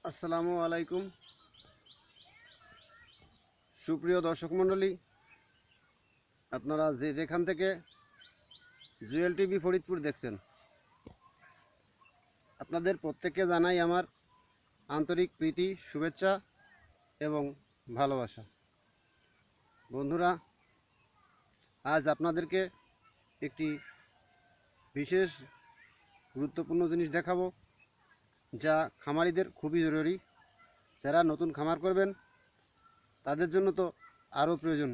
আসসালামু আলাইকুম সুপ্রিয় দর্শক মণ্ডলী, আপনারা যেখান থেকে জুয়েল টিভি ফরিদপুর দেখছেন, আপনাদের প্রত্যেককে জানাই আমার আন্তরিক প্রীতি, শুভেচ্ছা এবং ভালোবাসা। বন্ধুরা, আজ আপনাদেরকে একটি বিশেষ গুরুত্বপূর্ণ জিনিস দেখাবো, যা খামারিদের খুবই জরুরি। যারা নতুন খামার করবেন তাদের জন্য তো আরও প্রয়োজন।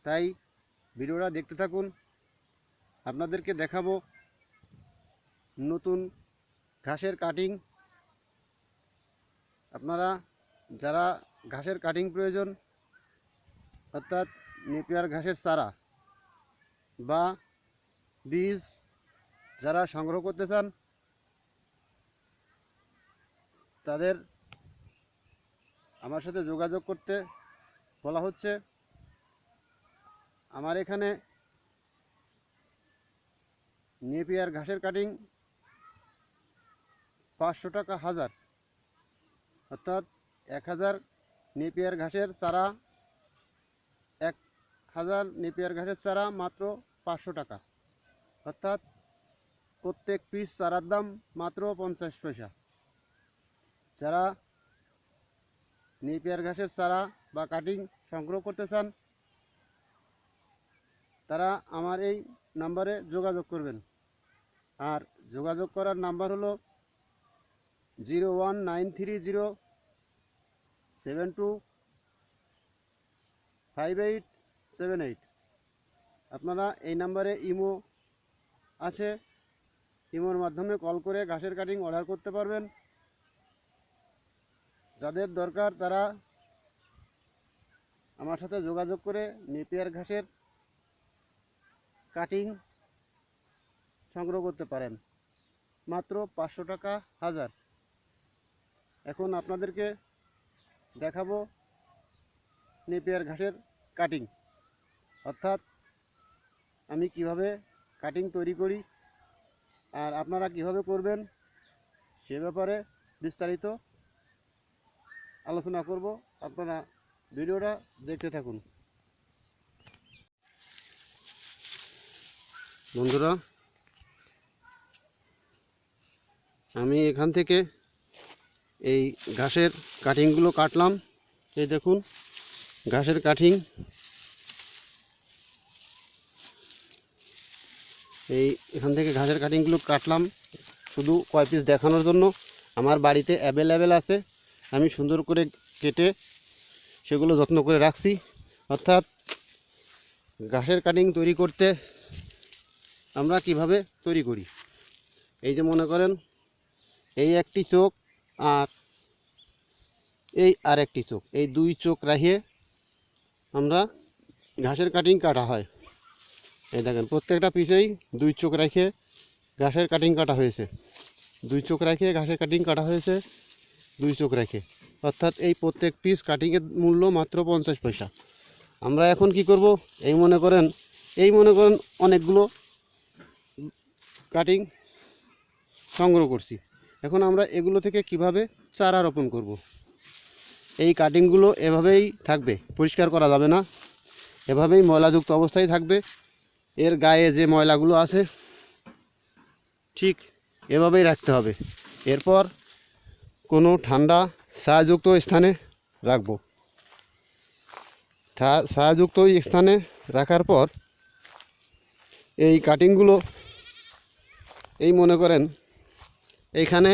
তাই ভিডিওটা দেখতে থাকুন। আপনাদেরকে দেখাবো নতুন ঘাসের কাটিং। আপনারা যারা ঘাসের কাটিং প্রয়োজন, অর্থাৎ নেপিয়ার ঘাসের চারা বা বীজ যারা সংগ্রহ করতে চান, তাদের আমার সাথে যোগাযোগ করতে বলা হচ্ছে। আমার এখানে নেপিয়ার ঘাসের কাটিং 500 টাকা হাজার, অর্থাৎ 1000 নেপিয়ার ঘাসের চারা, 1000 নেপিয়ার ঘাসের চারা মাত্র 500 টাকা, অর্থাৎ প্রত্যেক পিস চারার দাম মাত্র 50 পয়সা। যারা নেপিয়ার ঘাসের চারা বা কাটিং সংগ্রহ করতে চান, তারা আমার এই নাম্বারে যোগাযোগ করবেন। আর যোগাযোগ করার নাম্বার হলো 01930725878। আপনারা এই নাম্বারে ইমো আছে, ইমোর মাধ্যমে কল করে ঘাসের কাটিং অর্ডার করতে পারবেন। যাদের দরকার তারা আমার সাথে যোগাযোগ করে নেপিয়ার ঘাসের কাটিং সংগ্রহ করতে পারেন, মাত্র 500 টাকা হাজার। এখন আপনাদেরকে দেখাবো নেপিয়ার ঘাসের কাটিং, অর্থাৎ আমি কিভাবে কাটিং তৈরি করি আর আপনারা কিভাবে করবেন সে ব্যাপারে বিস্তারিত আলোচনা করব। আপনারা ভিডিওটা দেখতে থাকুন। বন্ধুরা, আমি এখান থেকে এই ঘাসের কাটিংগুলো কাটলাম। এই দেখুন ঘাসের কাটিং। এখান থেকে ঘাসের কাটিংগুলো কাটলাম শুধু কয় পিস দেখানোর জন্য। আমার বাড়িতে অ্যাভেলেবেল আছে, আমি সুন্দর করে কেটে সেগুলো যত্ন করে রাখছি। অর্থাৎ ঘাসের কাটিং তৈরি করতে আমরা কিভাবে তৈরি করি, এই যে মনে করেন এই একটি চোখ আর এই আর একটি চোখ, এই দুই চোখ রাখিয়ে আমরা ঘাসের কাটিং কাটা হয়। এই দেখেন প্রত্যেকটা পিসেই দুই চোখ রেখে ঘাসের কাটিং কাটা হয়েছে, দুই চোখ রেখে ঘাসের কাটিং কাটা হয়েছে, দুই চোখ রেখে। অর্থাৎ এই প্রত্যেক পিস কাটিংয়ের মূল্য মাত্র 50 পয়সা। আমরা এখন কি করব, এই মনে করেন অনেকগুলো কাটিং সংগ্রহ করছি। এখন আমরা এগুলো থেকে কিভাবে চারা রোপণ করব। এই কাটিংগুলো এভাবেই থাকবে, পরিষ্কার করা যাবে না, এভাবেই ময়লাযুক্ত অবস্থায় থাকবে। এর গায়ে যে ময়লাগুলো আছে ঠিক এভাবেই রাখতে হবে। এরপর কোনো ঠান্ডা ছায়াযুক্ত স্থানে রাখব। ছায়াযুক্ত স্থানে রাখার পর এই কাটিংগুলো এই মনে করেন এইখানে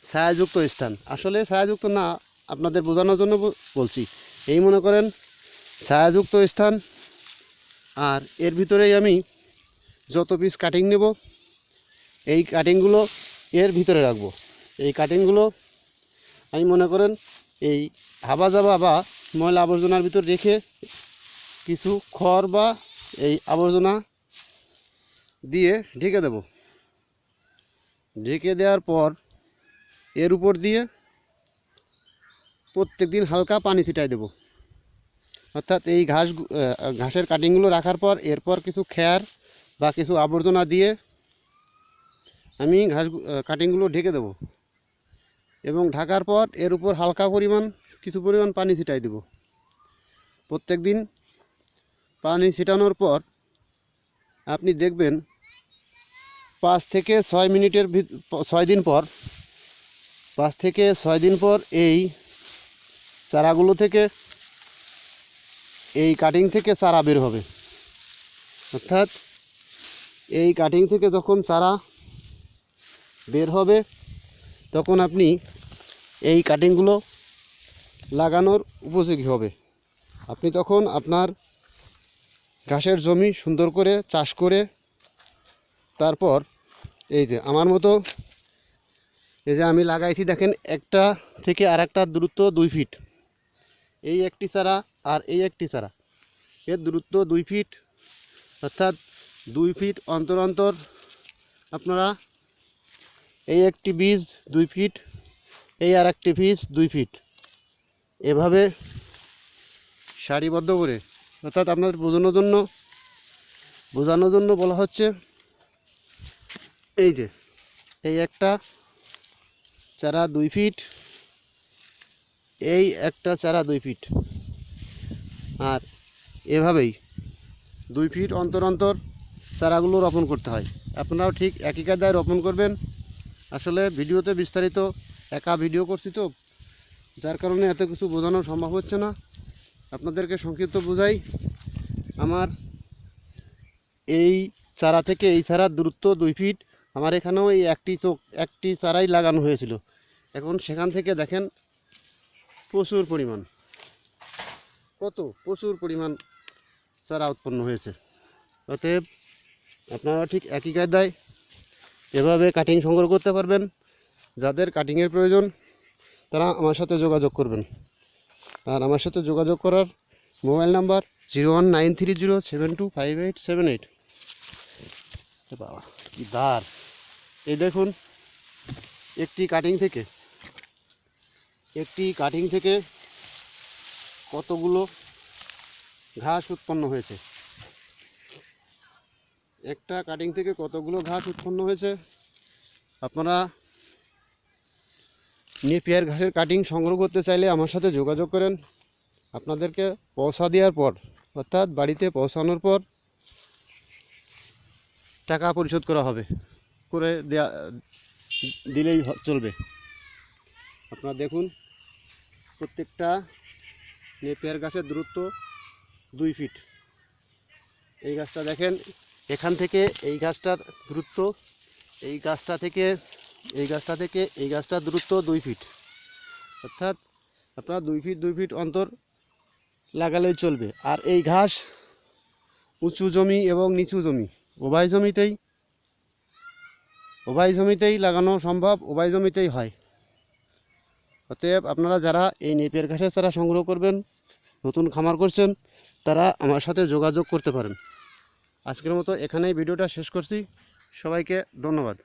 ছায়াযুক্ত স্থান, আসলে ছায়াযুক্ত না, আপনাদের বোঝানোর জন্য বলছি। এই মনে করেন ছায়াযুক্ত স্থান, আর এর ভিতরেই আমি যত পিস কাটিং নেব এই কাটিংগুলো এর ভিতরে রাখবো। এই কাটিংগুলো আমি মনে করেন এই হাবা জাবা বা ময়লা আবর্জনার ভিতর রেখে কিছু খড় বা এই আবর্জনা দিয়ে ঢেকে দেব। ঢেকে দেওয়ার পর এর উপর দিয়ে প্রত্যেক দিন হালকা পানি ছিটাই দেব। অর্থাৎ এই ঘাসের কাটিংগুলো রাখার পর এরপর কিছু খ্যার বা কিছু আবর্জনা দিয়ে আমি কাটিংগুলো ঢেকে দেব। এবং ঢাকার পর এর উপর হালকা পরিমাণ কিছু পরিমাণ পানি ছিটাই দেব। প্রত্যেক দিন পানি ছিটানোর পর আপনি দেখবেন 5 থেকে 6 মিনিটের 6 দিন পর 5 থেকে 6 দিন পর এই চারাগুলো থেকে এই কাটিং থেকে চারা বের হবে। অর্থাৎ এই কাটিং থেকে যখন চারা বের হবে তখন আপনি এই কাটিংগুলো লাগানোর উপযোগী হবে। আপনি তখন আপনার ঘাসের জমি সুন্দর করে চাষ করে তারপর এই যে আমার মতো এই যে আমি লাগাইছি দেখেন, একটা থেকে আর একটা দূরত্ব 2 ফিট। এই একটি চারা আর এই একটি চারা, এর দূরত্ব 2 ফিট। অর্থাৎ 2 ফিট অন্তর অন্তর আপনারা এই একটি বীজ 2 ফিট, এই আর একটি বীজ 2 ফিট, এভাবে সারিবদ্ধ করে, অর্থাৎ আপনাদের বোঝানোর জন্য বলা হচ্ছে এই যে এই একটা চারা 2 ফিট, এই একটা চারা 2 ফিট, আর এভাবেই 2 ফিট অন্তর অন্তর চারাগুলো রোপণ করতে হয়। আপনারাও ঠিক একই কায়দায় রোপণ করবেন। আসলে ভিডিওতে বিস্তারিত একা ভিডিও করছি তো, যার কারণে এত কিছু বোঝানো সম্ভব হচ্ছে না। আপনাদেরকে সংক্ষিপ্ত বোঝাই। আমার এই চারা থেকে এই চারার দূরত্ব 2 ফিট। আমার এখানেও এই একটি চারাই লাগানো হয়েছিল। এখন সেখান থেকে দেখেন প্রচুর পরিমাণ চারা উৎপন্ন হয়েছে। অতএব আপনারা ঠিক একই কায়দায় এভাবে কাটিং সংগ্রহ করতে পারবেন। যাদের কাটিংয়ের প্রয়োজন তারা আমার সাথে যোগাযোগ করবেন। আর আমার সাথে যোগাযোগ করার মোবাইল নাম্বার 01930725878। বাবা কি দার! এই দেখুন, একটি কাটিং থেকে কতগুলো ঘাস উৎপন্ন হয়েছে। একটা কাটিং থেকে কতগুলো ঘাস উৎপন্ন হয়েছে। আপনারা নেপিয়ার ঘাসের কাটিং সংগ্রহ করতে চাইলে আমার সাথে যোগাযোগ করেন। আপনাদেরকে পৌঁছা দেওয়ার পর, অর্থাৎ বাড়িতে পৌঁছানোর পর টাকা পরিশোধ করে দিলেই চলবে। আপনারা দেখুন, প্রত্যেকটা নেপিয়ার গাছের দূরত্ব 2 ফিট। এই গাছটা দেখেন, এখান থেকে এই গাছটার দূরত্ব, এই গাছটা থেকে এই গাছটার দূরত্ব 2 ফিট। অর্থাৎ আপনারা 2 ফিট অন্তর লাগালেই চলবে। আর এই ঘাস উঁচু জমি এবং নিচু জমি উভয় জমিতেই লাগানো সম্ভব, উভয় জমিতেই হয়। অতএব আপনারা যারা এই নেপিয়ার ঘাসের চারা সংগ্রহ করবেন, নতুন খামার করছেন, তারা আমার সাথে যোগাযোগ করতে পারেন। আজকের মতো এখানেই ভিডিওটা শেষ করছি। সবাইকে ধন্যবাদ।